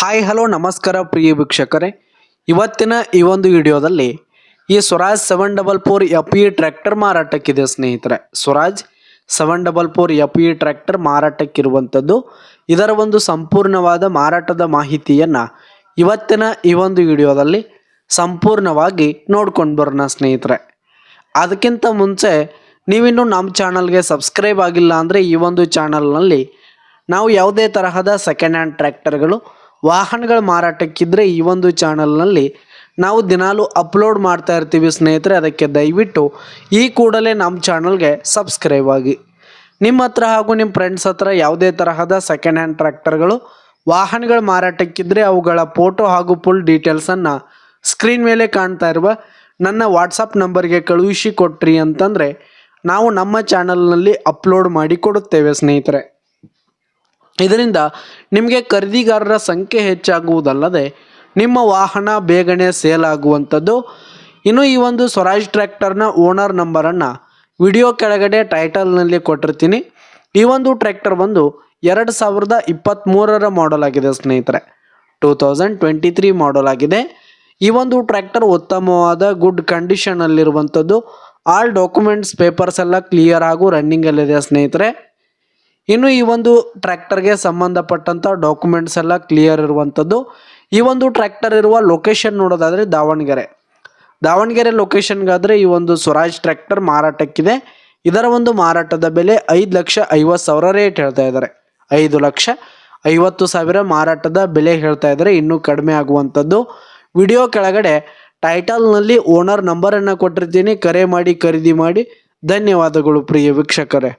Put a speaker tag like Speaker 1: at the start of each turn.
Speaker 1: Hi hello ನಮಸ್ಕಾರ ಪ್ರಿಯ ವೀಕ್ಷಕರೇ, ಇವತ್ತಿನ ಈ ಒಂದು ವಿಡಿಯೋದಲ್ಲಿ ಈ ಸ್ವರಾಜ್ 744 FE ಟ್ರ್ಯಾಕ್ಟರ್ ಮಾರಾಟಕ್ಕಿದೆ ಸ್ನೇಹಿತರೆ. ಸ್ವರಾಜ್ 744 FE ಟ್ರ್ಯಾಕ್ಟರ್ ಮಾರಾಟಕ್ಕಿರುವಂಥದ್ದು. ಇದರ ಒಂದು ಸಂಪೂರ್ಣವಾದ ಮಾರಾಟದ ಮಾಹಿತಿಯನ್ನು ಇವತ್ತಿನ ಈ ಒಂದು ವಿಡಿಯೋದಲ್ಲಿ ಸಂಪೂರ್ಣವಾಗಿ ನೋಡ್ಕೊಂಡು ಬರೋಣ ಸ್ನೇಹಿತರೆ. ಅದಕ್ಕಿಂತ ಮುಂಚೆ ನೀವಿನ್ನೂ ನಮ್ಮ ಚಾನಲ್ಗೆ ಸಬ್ಸ್ಕ್ರೈಬ್ ಆಗಿಲ್ಲ ಅಂದರೆ ಈ ಒಂದು ಚಾನಲ್ನಲ್ಲಿ ನಾವು ಯಾವುದೇ ತರಹದ ಸೆಕೆಂಡ್ ಹ್ಯಾಂಡ್ ಟ್ರ್ಯಾಕ್ಟರ್ಗಳು ವಾಹನಗಳ ಮಾರಾಟಕ್ಕಿದ್ರೆ ಈ ಒಂದು ಚಾನಲ್ನಲ್ಲಿ ನಾವು ದಿನಾಲೂ ಅಪ್ಲೋಡ್ ಮಾಡ್ತಾ ಇರ್ತೀವಿ ಸ್ನೇಹಿತರೆ. ಅದಕ್ಕೆ ದಯವಿಟ್ಟು ಈ ಕೂಡಲೇ ನಮ್ಮ ಚಾನಲ್ಗೆ ಸಬ್ಸ್ಕ್ರೈಬ್ ಆಗಿ. ನಿಮ್ಮ ಹತ್ರ ಹಾಗೂ ನಿಮ್ಮ ಫ್ರೆಂಡ್ಸ್ ಹತ್ರ ಯಾವುದೇ ತರಹದ ಸೆಕೆಂಡ್ ಹ್ಯಾಂಡ್ ಟ್ರ್ಯಾಕ್ಟರ್ಗಳು ವಾಹನಗಳ ಮಾರಾಟಕ್ಕಿದ್ರೆ ಅವುಗಳ ಫೋಟೋ ಹಾಗೂ ಫುಲ್ ಡೀಟೇಲ್ಸನ್ನು ಸ್ಕ್ರೀನ್ ಮೇಲೆ ಕಾಣ್ತಾ ಇರುವ ನನ್ನ ವಾಟ್ಸಪ್ ನಂಬರ್ಗೆ ಕಳುಹಿಸಿ ಕೊಟ್ರಿ ಅಂತಂದರೆ ನಾವು ನಮ್ಮ ಚಾನಲ್ನಲ್ಲಿ ಅಪ್ಲೋಡ್ ಮಾಡಿ ಕೊಡುತ್ತೇವೆ ಸ್ನೇಹಿತರೆ. ಇದರಿಂದ ನಿಮಗೆ ಖರೀದಿಗಾರರ ಸಂಖ್ಯೆ ಹೆಚ್ಚಾಗುವುದಲ್ಲದೆ ನಿಮ್ಮ ವಾಹನ ಬೇಗನೆ ಸೇಲ್ ಆಗುವಂಥದ್ದು. ಇನ್ನು ಈ ಒಂದು ಸ್ವರಾಜ್ ಟ್ರ್ಯಾಕ್ಟರ್ನ ಓನರ್ ನಂಬರನ್ನು ವಿಡಿಯೋ ಕೆಳಗಡೆ ಟೈಟಲ್ನಲ್ಲಿ ಕೊಟ್ಟಿರ್ತೀನಿ. ಈ ಒಂದು ಟ್ರ್ಯಾಕ್ಟರ್ ಬಂದು 2023 ಮಾಡೆಲ್ ಆಗಿದೆ ಸ್ನೇಹಿತರೆ. 2023 ಮಾಡೆಲ್ ಆಗಿದೆ. ಈ ಒಂದು ಟ್ರ್ಯಾಕ್ಟರ್ ಉತ್ತಮವಾದ ಗುಡ್ ಕಂಡೀಷನಲ್ಲಿರುವಂಥದ್ದು. ಆಲ್ ಡಾಕ್ಯುಮೆಂಟ್ಸ್ ಪೇಪರ್ಸ್ ಎಲ್ಲ ಕ್ಲಿಯರ್ ಹಾಗೂ ರನ್ನಿಂಗಲ್ಲಿದೆ ಸ್ನೇಹಿತರೆ. ಇನ್ನು ಈ ಒಂದು ಟ್ರ್ಯಾಕ್ಟರ್ಗೆ ಸಂಬಂಧಪಟ್ಟಂಥ ಡಾಕ್ಯುಮೆಂಟ್ಸ್ ಎಲ್ಲ ಕ್ಲಿಯರ್ ಇರುವಂಥದ್ದು. ಈ ಒಂದು ಟ್ರ್ಯಾಕ್ಟರ್ ಇರುವ ಲೊಕೇಶನ್ ನೋಡೋದಾದರೆ ದಾವಣಗೆರೆ ಲೊಕೇಶನ್ಗಾದರೆ ಈ ಒಂದು ಸ್ವರಾಜ್ ಟ್ರ್ಯಾಕ್ಟರ್ ಮಾರಾಟಕ್ಕಿದೆ. ಇದರ ಒಂದು ಮಾರಾಟದ ಬೆಲೆ 5,50,000 ರೇಟ್ ಹೇಳ್ತಾ ಇದ್ದಾರೆ. 5,50,000 ಮಾರಾಟದ ಬೆಲೆ ಹೇಳ್ತಾ ಇದ್ದಾರೆ. ಇನ್ನೂ ಕಡಿಮೆ ಆಗುವಂಥದ್ದು. ವಿಡಿಯೋ ಕೆಳಗಡೆ ಟೈಟಲ್ನಲ್ಲಿ ಓನರ್ ನಂಬರನ್ನು ಕೊಟ್ಟಿರ್ತೀನಿ. ಕರೆ ಮಾಡಿ ಖರೀದಿ ಮಾಡಿ. ಧನ್ಯವಾದಗಳು ಪ್ರಿಯ ವೀಕ್ಷಕರೇ.